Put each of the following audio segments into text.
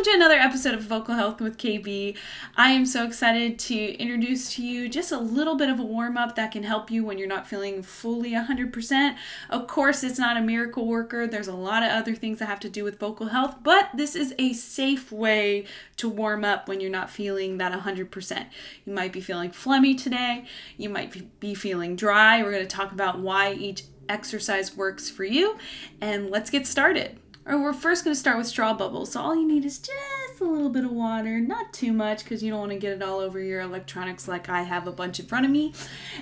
Welcome to another episode of Vocal Health with KB. I am so excited to introduce to you just a little bit of a warm-up that can help you when you're not feeling fully 100%. Of course, it's not a miracle worker. There's a lot of other things that have to do with vocal health, but this is a safe way to warm up when you're not feeling that 100%. You might be feeling phlegmy today. You might be feeling dry. We're going to talk about why each exercise works for you, and let's get started. We're first going to start with straw bubbles. So all you need is just a little bit of water, not too much because you don't want to get it all over your electronics like I have a bunch in front of me.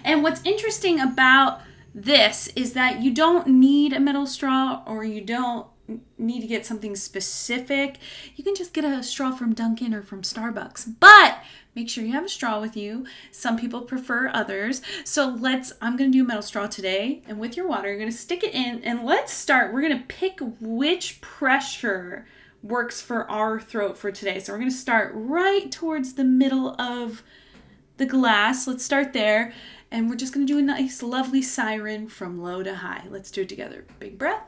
And what's interesting about this is that you don't need a metal straw or you don't need to get something specific. You can just get a straw from Dunkin' or from Starbucks, but make sure you have a straw with you. Some people prefer others. So I'm going to do a metal straw today, and with your water, you're going to stick it in, and let's start. We're going to pick which pressure works for our throat for today. So we're going to start right towards the middle of the glass. Let's start there, and we're just going to do a nice, lovely siren from low to high. Let's do it together. Big breath.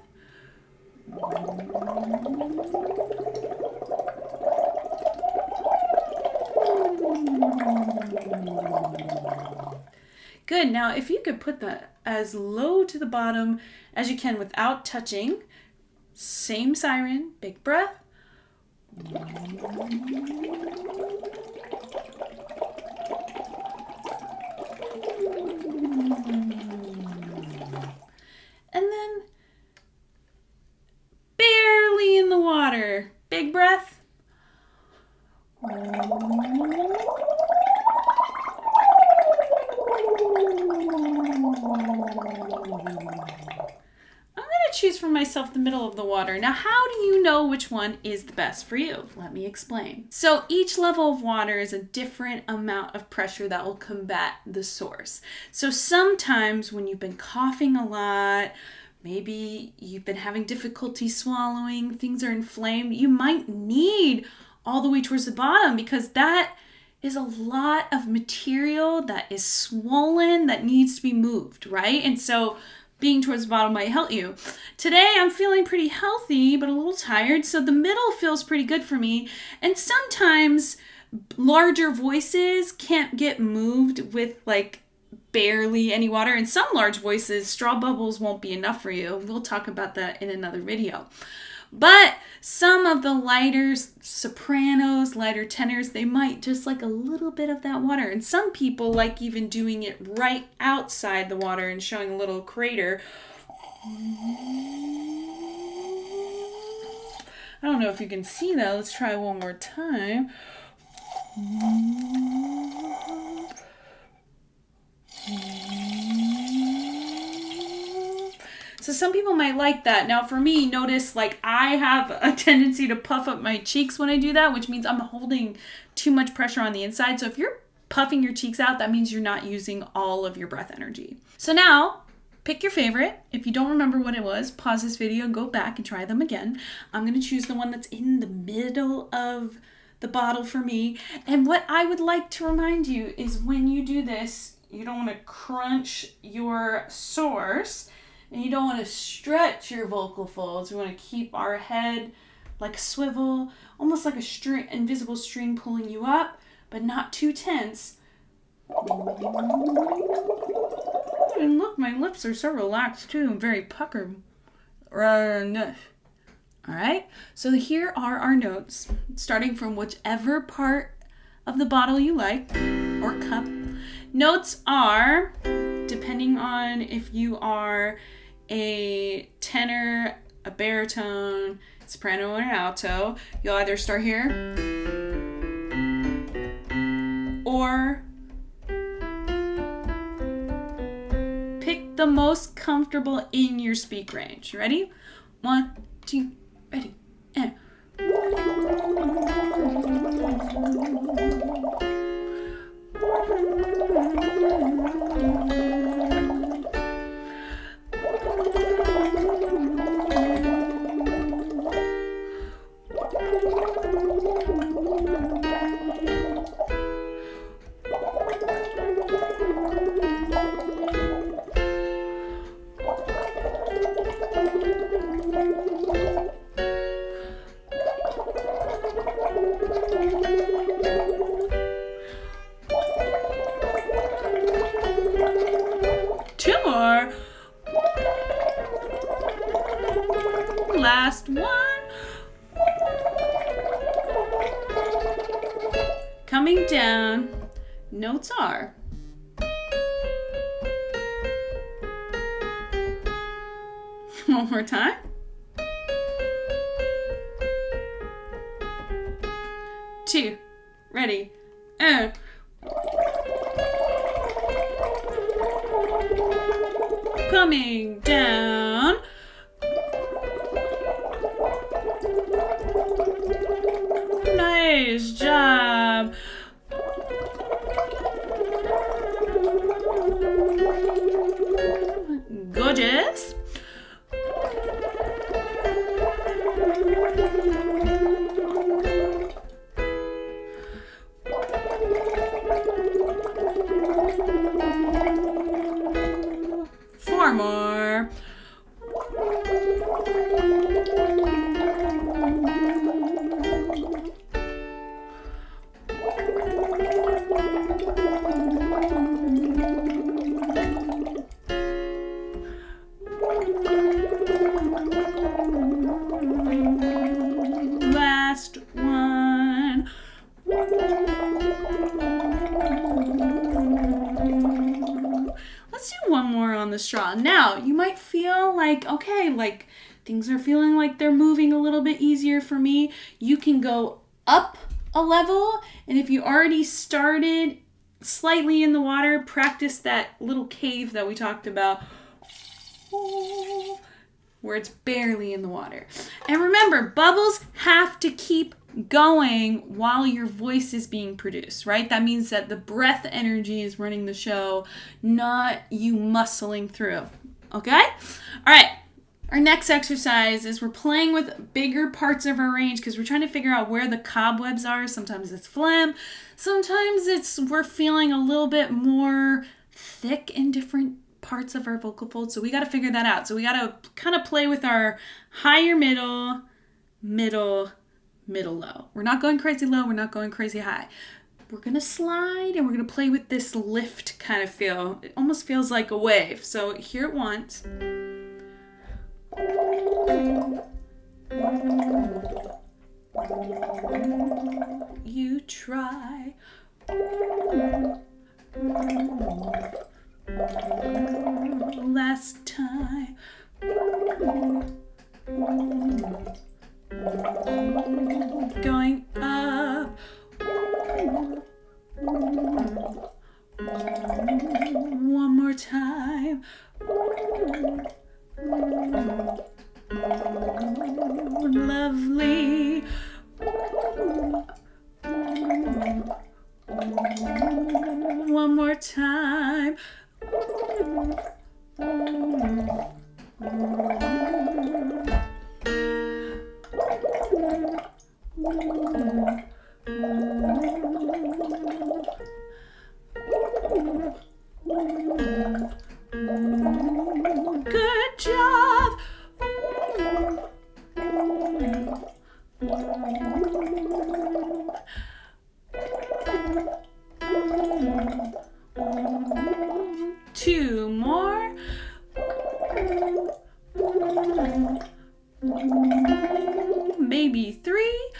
Good. Now, if you could put that as low to the bottom as you can without touching, same siren, big breath. And then barely in the water, big breath. Choose for myself the middle of the water. Now, how do you know which one is the best for you? Let me explain. So each level of water is a different amount of pressure that will combat the source. So sometimes when you've been coughing a lot, maybe you've been having difficulty swallowing, things are inflamed, you might need all the way towards the bottom because that is a lot of material that is swollen that needs to be moved, right? And so being towards the bottom might help you. Today, I'm feeling pretty healthy, but a little tired, so the middle feels pretty good for me. And sometimes larger voices can't get moved with like barely any water. And some large voices, straw bubbles won't be enough for you. We'll talk about that in another video. But some of the lighter sopranos, lighter tenors, they might just like a little bit of that water. And some people like even doing it right outside the water and showing a little crater. I don't know if you can see that. Let's try one more time. So some people might like that. Now for me, notice like I have a tendency to puff up my cheeks when I do that, which means I'm holding too much pressure on the inside. So if you're puffing your cheeks out, that means you're not using all of your breath energy. So now pick your favorite. If you don't remember what it was, pause this video and go back and try them again. I'm going to choose the one that's in the middle of the bottle for me. And what I would like to remind you is when you do this, you don't want to crunch your source. And you don't want to stretch your vocal folds. We want to keep our head like a swivel, almost like a string, invisible string pulling you up, but not too tense. And look, my lips are so relaxed too. I'm very puckered. All right, so here are our notes, starting from whichever part of the bottle you like, or cup. Notes are, depending on if you are a tenor, a baritone, soprano, or an alto, you'll either start here or pick the most comfortable in your speak range. Ready? 1, 2, ready, and more. Last one. Coming down, notes are one more time. Two, ready, and coming down. Nice job. Gorgeous. Four more. Last one. Let's do one more on the straw. Now, you might feel like, okay, like things are feeling like they're moving a little bit easier for me. You can go up a level, and if you already started slightly in the water, practice that little cave that we talked about, where it's barely in the water. And remember, bubbles have to keep going while your voice is being produced, right? That means that the breath energy is running the show, not you muscling through, okay? All right, our next exercise is we're playing with bigger parts of our range because we're trying to figure out where the cobwebs are. Sometimes it's phlegm, sometimes we're feeling a little bit more thick in different parts of our vocal folds, so we got to figure that out. So we got to kind of play with our higher middle, middle, middle low. We're not going crazy low, we're not going crazy high. We're going to slide and we're going to play with this lift kind of feel. It almost feels like a wave. So here it once. You try. Last time. Going up. One more time. Lovely. One more time. Good job. Two more. Maybe three.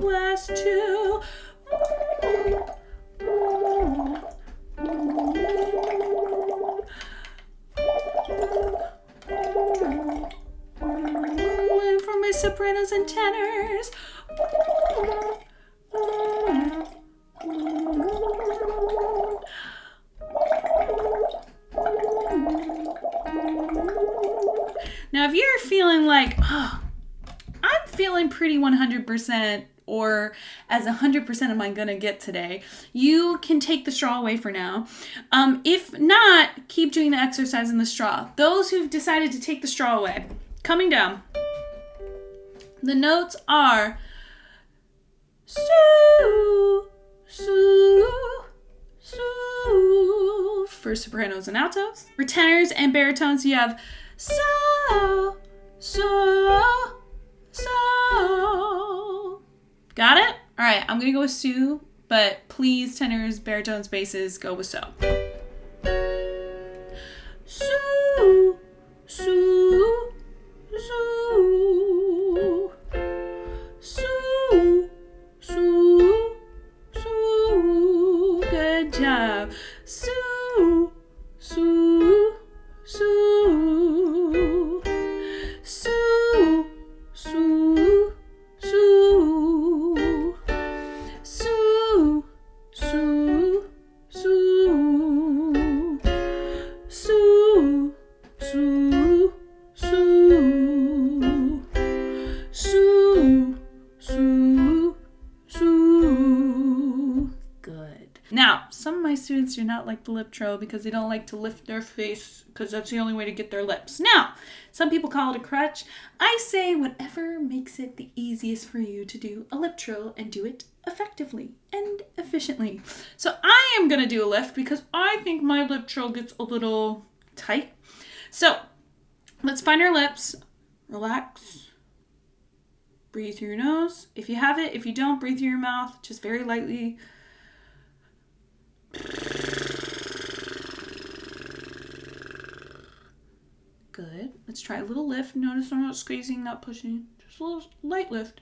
Last two. One for my sopranos and tenors. Now, if you're feeling like, oh, I'm feeling pretty 100%, or as 100% am I gonna get today, you can take the straw away for now. If not, keep doing the exercise in the straw. Those who've decided to take the straw away, coming down, the notes are soo, soo, soo, for sopranos and altos. For tenors and baritones, you have so, so, so. Got it? All right, I'm gonna go with Sue, but please, tenors, baritones, basses, go with so. Sue, Sue, Sue, Sue, Sue, Sue. Good job. Sue, Sue, Sue, Sue, Sue, Sue, Sue, Sue, Sue, Sue, Sue, Sue, Sue, Sue, Sue. Good. Now, some of my students do not like the lip trill because they don't like to lift their face because that's the only way to get their lips. Now, some people call it a crutch. I say whatever makes it the easiest for you to do a lip trill and do it effectively and efficiently. So I am going to do a lift because I think my lip trill gets a little tight. So let's find our lips. Relax. Breathe through your nose. If you have it, if you don't, breathe through your mouth, just very lightly. Good. Let's try a little lift. Notice I'm not squeezing, not pushing. Just a little light lift.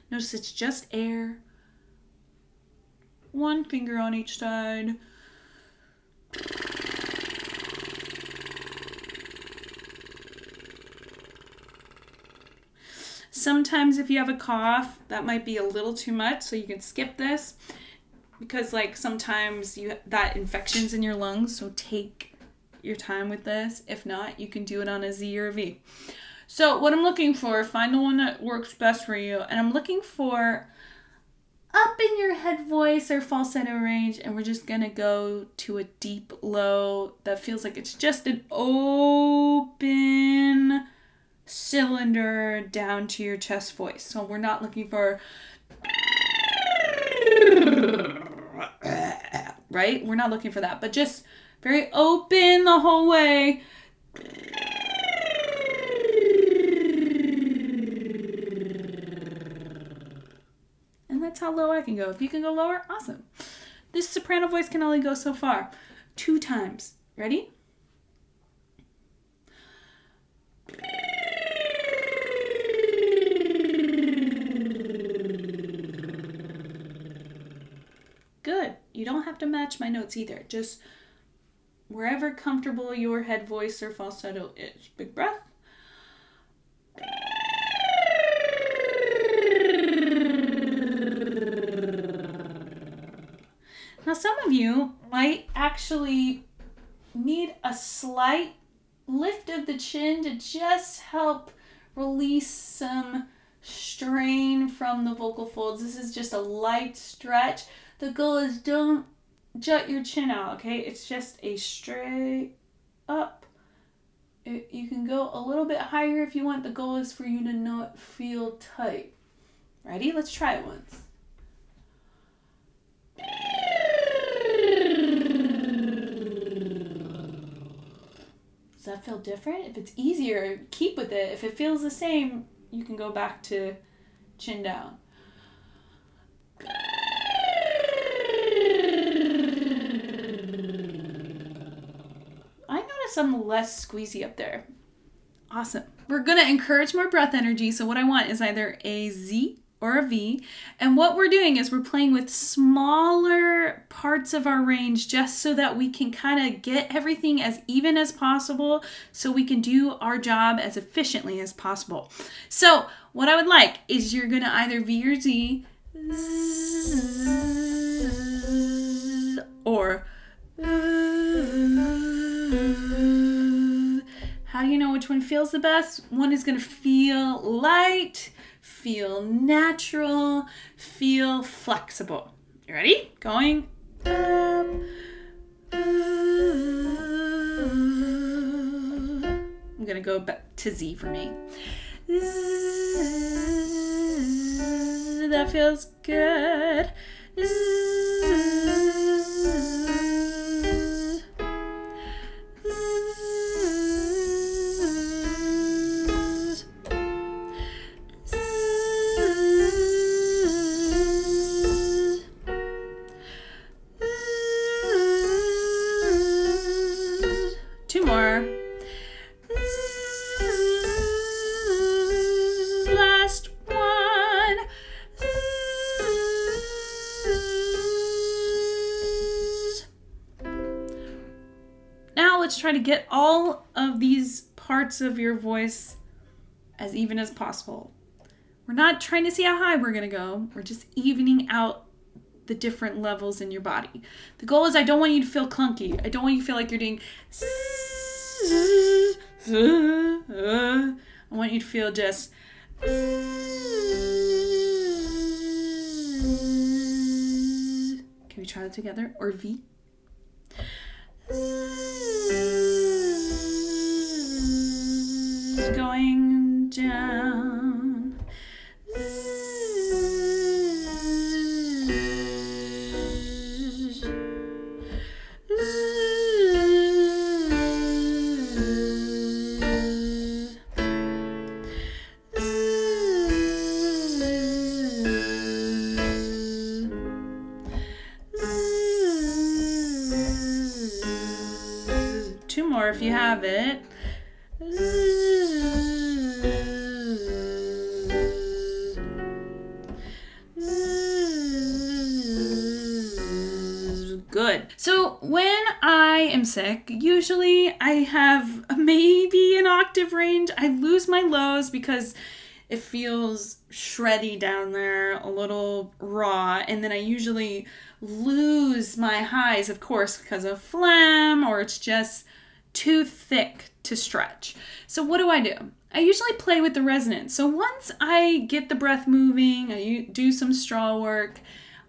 Notice it's just air. One finger on each side. Sometimes if you have a cough, that might be a little too much, so you can skip this because like sometimes that infection's in your lungs, so take your time with this. If not, you can do it on a Z or a V. So what I'm looking for, find the one that works best for you, and I'm looking for up in your head voice or falsetto range, and we're just gonna go to a deep low that feels like it's just an open cylinder down to your chest voice. So we're not looking for right? We're not looking for that, but just very open the whole way. And that's how low I can go. If you can go lower, awesome. This soprano voice can only go so far. 2 times. Ready? Good. You don't have to match my notes either. Just wherever comfortable your head voice or falsetto is. Big breath. Now, some of you might actually need a slight lift of the chin to just help release some strain from the vocal folds. This is just a light stretch. The goal is don't jut your chin out, okay? It's just a straight up. You can go a little bit higher if you want. The goal is for you to not feel tight. Ready? Let's try it once. Does that feel different? If it's easier, keep with it. If it feels the same, you can go back to chin down. I notice I'm less squeezy up there. Awesome. We're going to encourage more breath energy. So what I want is either a Z or a V. And what we're doing is we're playing with smaller parts of our range just so that we can kind of get everything as even as possible so we can do our job as efficiently as possible. So what I would like is you're going to either V or Z or how do you know which one feels the best? One is going to feel light, feel natural, feel flexible. You ready? Going up. I'm going to go back to Z for me. That feels good. Two more. Last one. Now let's try to get all of these parts of your voice as even as possible. We're not trying to see how high we're going to go. We're just evening out the different levels in your body. The goal is I don't want you to feel clunky. I don't want you to feel like you're doing. I want you to feel just. Can we try that together? Or V? Going down. Two more if you have it. Good. So when I am sick, usually I have maybe an octave range. I lose my lows because it feels shreddy down there, a little raw, and then I usually lose my highs, of course, because of phlegm or it's just too thick to stretch. So what do? I usually play with the resonance. So once I get the breath moving, I do some straw work,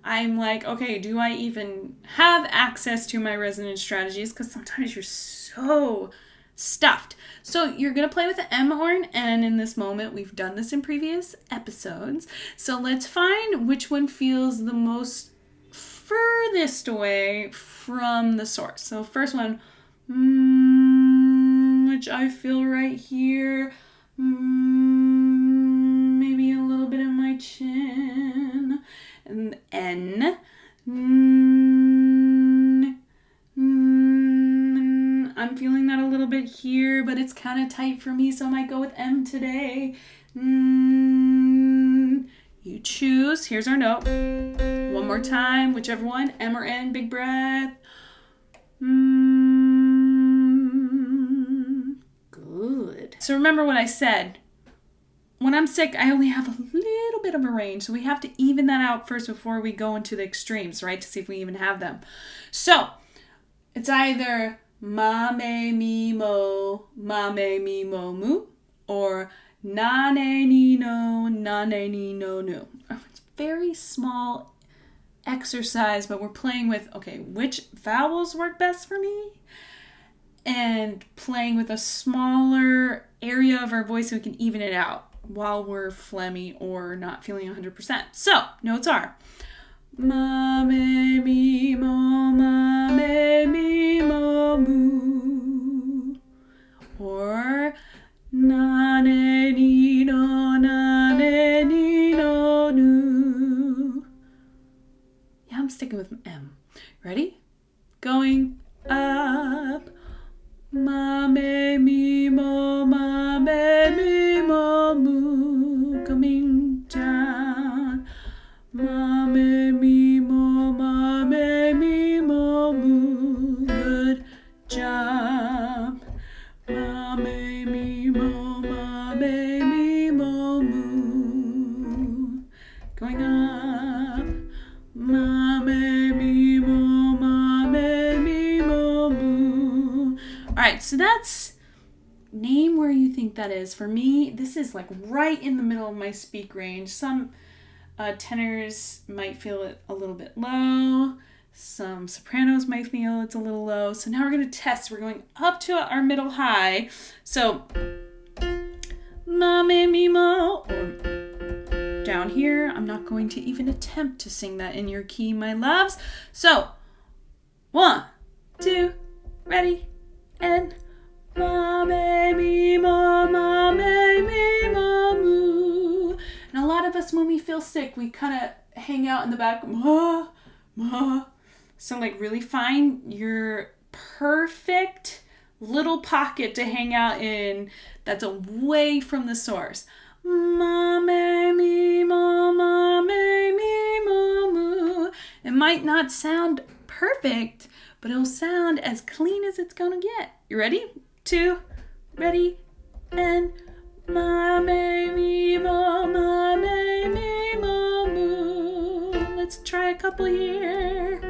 I'm like, okay, do I even have access to my resonance strategies? Because sometimes you're so stuffed. So you're going to play with an M or an N in this moment. We've done this in previous episodes. So let's find which one feels the most furthest away from the source. So first one, which I feel right here. Maybe a little bit in my chin. And N. I'm feeling that a little bit here, but it's kind of tight for me, so I might go with M today. You choose. Here's our note. One more time, whichever one, M or N, big breath. Good. So remember what I said. When I'm sick, I only have a little bit of a range, so we have to even that out first before we go into the extremes, right? To see if we even have them. So it's either ma, me, mi, mo, mu, or na, ne, ni, no, nu. It's very small exercise, but we're playing with, okay, which vowels work best for me? And playing with a smaller area of our voice so we can even it out while we're phlegmy or not feeling 100%. So, notes are ma, me, mi, mo, mu, or na, ne, ni, no, nu. Yeah, I'm sticking with M. Ready? Going up. Ma, me, mi, mo, mu. Coming down. Ma, me, mi, mo, mu. Good job. Ma, me, mi, mo, mu. Going up. Ma, me, mi, mo, mu. All right, so that's name where you think that is. For me, this is like right in the middle of my speak range. Some tenors might feel it a little bit low. Some sopranos might feel it's a little low. So now we're going to test. We're going up to our middle high. So, ma, me, mi, mo, or down here. I'm not going to even attempt to sing that in your key, my loves. So, 1, 2, ready, and ma, me, me, mo, ma, me, me, mo, moo. And a lot of us, when we feel sick, we kind of hang out in the back, ma, ma. So like really find your perfect little pocket to hang out in that's away from the source. Ma, me, me, mo, ma, me, me, mo, moo. It might not sound perfect, but it'll sound as clean as it's gonna get. You ready? 2, ready, and ma, me, me, mo, ma, me, me, mo, moo. Let's try a couple here.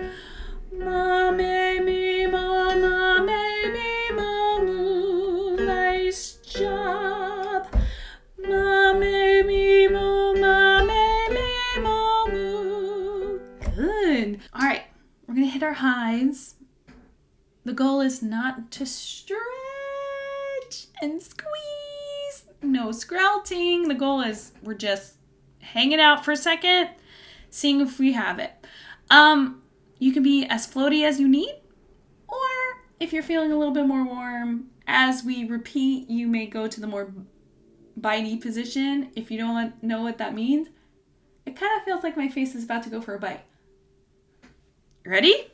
Ma, me, me, mo, ma, me, me, mo, moo. Nice job. Ma, me, me, mo, ma, me, me, mo, moo. Good. All right, we're gonna hit our highs. The goal is not to stretch and squeeze. No scrouting. The goal is we're just hanging out for a second, seeing if we have it. You can be as floaty as you need, or if you're feeling a little bit more warm, as we repeat, you may go to the more bitey position. If you don't know what that means, it kind of feels like my face is about to go for a bite. Ready?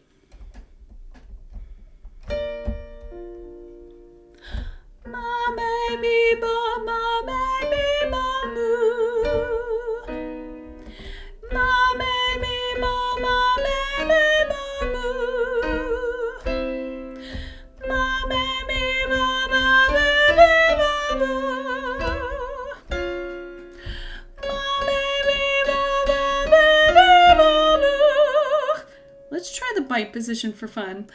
Ma, me, me, mo, ma, me, me, mo, moo. Ma, me, me, mo, ma, me, me, mo, moo. Ma, me, me, mo, ma, me, me, mo, moo. Ma, me, me, mo, ma, me, me, mo, moo. Let's try the bite position for fun.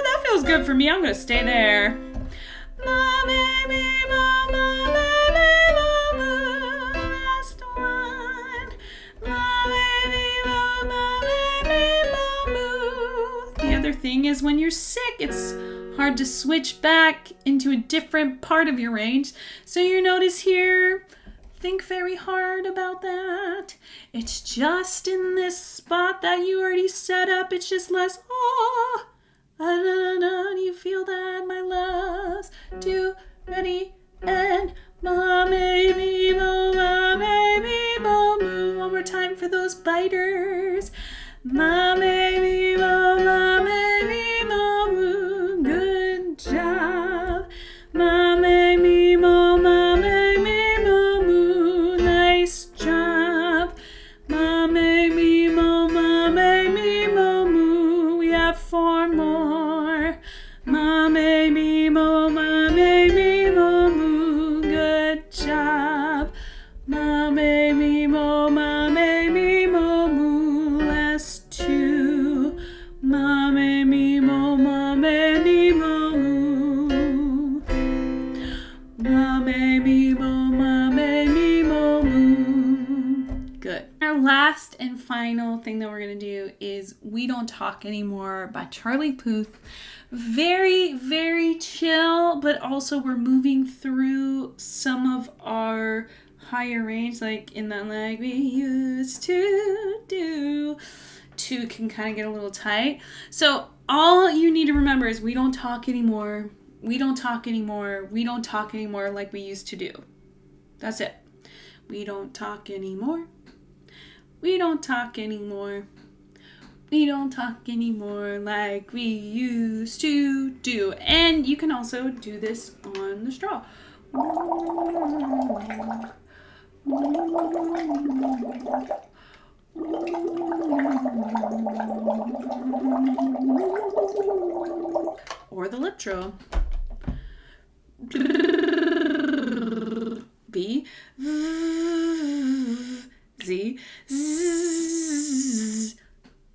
That feels good for me. I'm going to stay there. Last one. The other thing is when you're sick, it's hard to switch back into a different part of your range. So you notice here, think very hard about that. It's just in this spot that you already set up. It's just less, oh, do you feel that, my loves? 2, ready, and ma, me, me, mo, ma, me, me, mo, moo. One more time for those biters. Ma, me, me, mo, ma, me, me, mo, moo. Good job. Ma, me, me, mo, ma, me, me, mo, moo. Nice job. Ma, me, me, mo, ma, me, me, mo, moo. We have 4 more. Ma, me, me, mo, ma, me, me, mo, moo. Good job. Ma, me, me, mo, ma, me, me, mo, moo. Last 2. Ma, me, me, mo, ma, me, me, mo, moo. Ma, me, me, mo, ma, me, me, mo, moo. Good. Our last and final thing that we're going to do is We Don't Talk Anymore by Charlie Puth. Very, very chill, but also we're moving through some of our higher range, like in that like we used to do. 2 can kind of get a little tight. So all you need to remember is we don't talk anymore. We don't talk anymore. We don't talk anymore like we used to do. That's it. We don't talk anymore. We don't talk anymore. We don't talk anymore like we used to do. And you can also do this on the straw. Or the lip trill. B, Z, Z,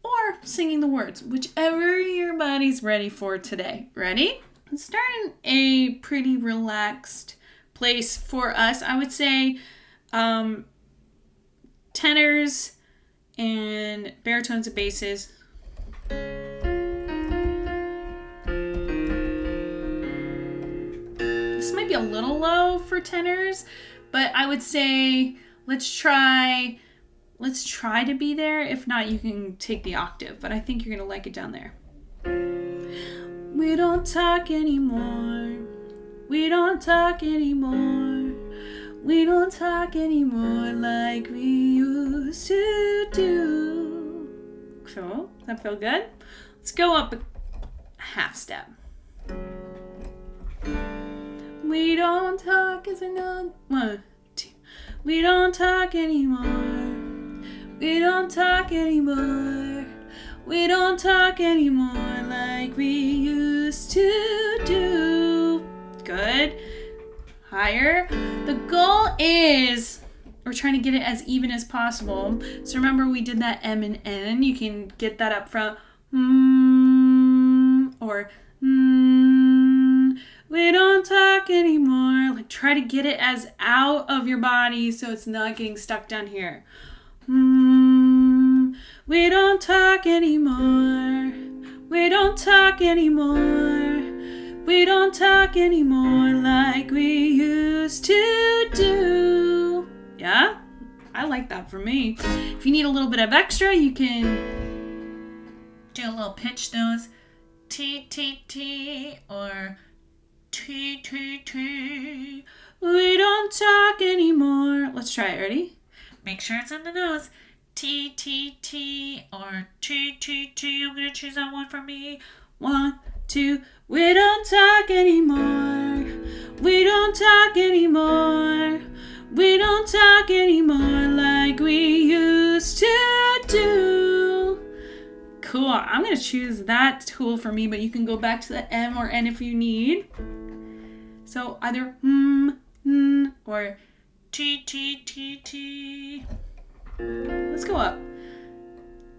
or singing the words, whichever your body's ready for today. Ready? Let's start in a pretty relaxed place for us. I would say tenors and baritones and basses. This might be a little low for tenors, but I would say let's try to be there. If not, you can take the octave, but I think you're gonna like it down there. We don't talk anymore. We don't talk anymore. We don't talk anymore like we used to do. Cool. Does that feel good? Let's go up a half step. We don't talk as another 1, 2. We don't talk anymore. We don't talk anymore. We don't talk anymore like we used to do. Good. Higher. The goal is we're trying to get it as even as possible. So remember we did that M and N. You can get that up from or we don't talk anymore. Like try to get it as out of your body so it's not getting stuck down here. We don't talk anymore. We don't talk anymore. We don't talk anymore like we used to do. Yeah? I like that for me. If you need a little bit of extra, you can do a little pitch nose. T, T, T, or T, T, T. We don't talk anymore. Let's try it. Ready? Make sure it's in the nose. T, T, T, or T, T, T. I'm going to choose that one for me. 1, 2. We don't talk anymore. We don't talk anymore. We don't talk anymore like we used to do. Cool. I'm going to choose that tool for me, but you can go back to the M or N if you need. So either or T, T, T, T. Let's go up.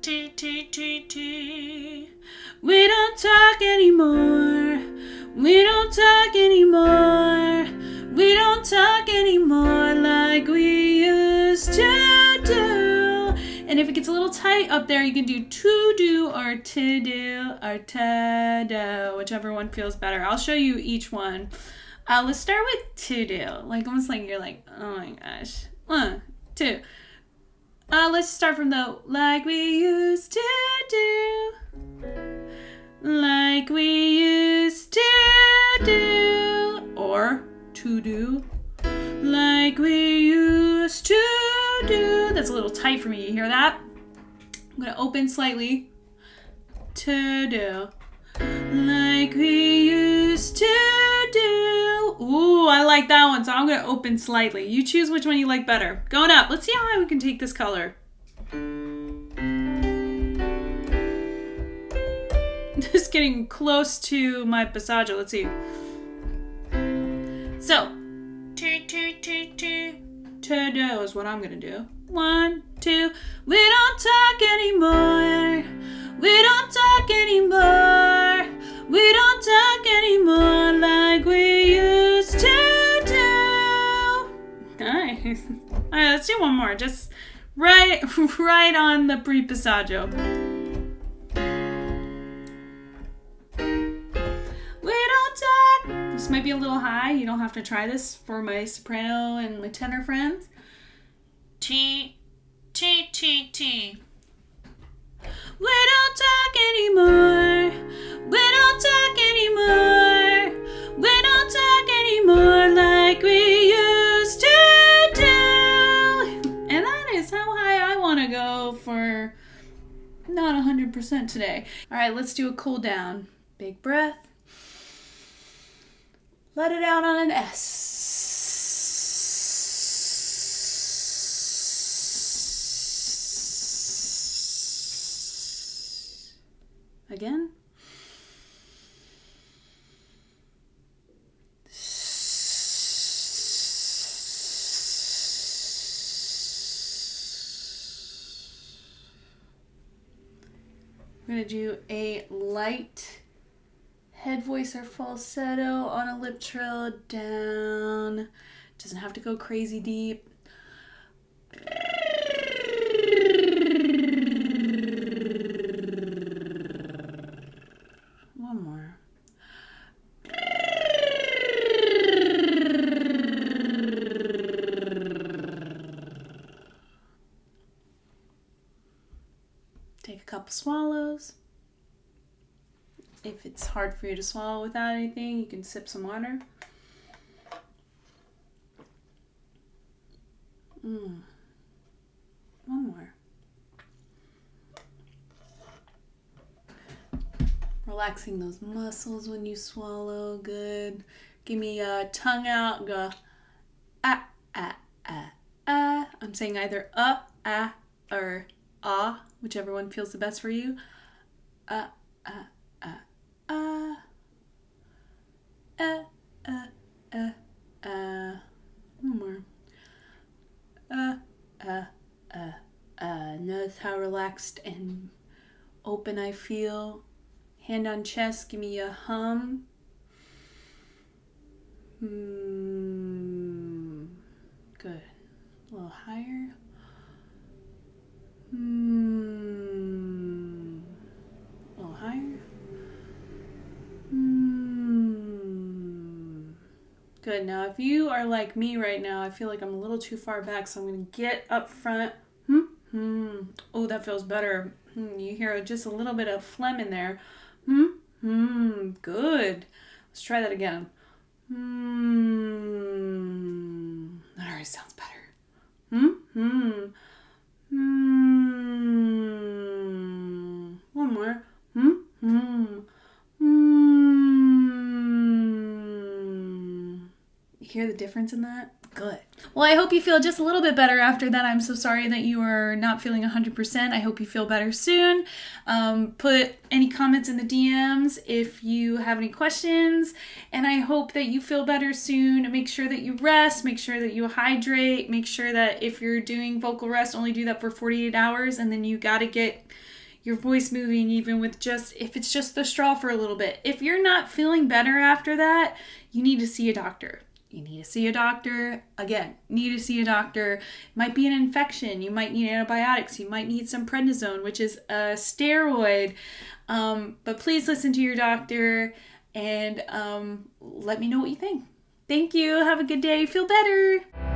T, T, T, T. We don't talk anymore. We don't talk anymore. We don't talk anymore like we used to do. And if it gets a little tight up there, you can do to do or to do or to do, whichever one feels better. I'll show you each one. Let's start with to do. Like almost like you're like, oh my gosh. 1, 2. Let's start from the like we used to do. Like we used to do. Or to do. Like we used to do. That's a little tight for me. You hear that? I'm going to open slightly. To do. Like we used to do. Ooh, I like that one. So I'm going to open slightly. You choose which one you like better. Going up. Let's see how high we can take this color. Just getting close to my passaggio. Let's see. So, to do is what I'm going to do. 1, 2. We don't talk anymore. We don't talk anymore. We don't talk anymore like we used to do. Nice. All right, let's do one more. Just right on the pre-passaggio. We don't talk. This might be a little high. You don't have to try this for my soprano and my tenor friends. T, T, T, T. We don't talk anymore. We don't talk anymore. We don't talk anymore like we used to do. And that is how high I want to go for not 100% today. All right, let's do a cool down. Big breath. Let it out on an S. Again. We're going to do a light head voice or falsetto on a lip trill down. Doesn't have to go crazy deep. One more. couple swallows. If it's hard for you to swallow without anything, you can sip some water. One more. Relaxing those muscles when you swallow. Good. Give me a tongue out. Go ah, ah, ah, ah. I'm saying either ah, or ah, whichever one feels the best for you. Ah, ah, ah, ah. One more. Notice how relaxed and open I feel. Hand on chest, give me a hum. Good. A little higher. A little higher. Good. Now, if you are like me right now, I feel like I'm a little too far back, so I'm going to get up front. Oh, that feels better. You hear just a little bit of phlegm in there. Good. Let's try that again. That already sounds better. One more. You hear the difference in that? Good. Well, I hope you feel just a little bit better after that. I'm so sorry that you are not feeling 100%. I hope you feel better soon. Put any comments in the DMs if you have any questions. And I hope that you feel better soon. Make sure that you rest. Make sure that you hydrate. Make sure that if you're doing vocal rest, only do that for 48 hours. And then you got to get your voice moving, even with if it's just the straw for a little bit. If you're not feeling better after that, you need to see a doctor. You need to see a doctor. Again, need to see a doctor. It might be an infection. You might need antibiotics. You might need some prednisone, which is a steroid. But please listen to your doctor and let me know what you think. Thank you. Have a good day. Feel better.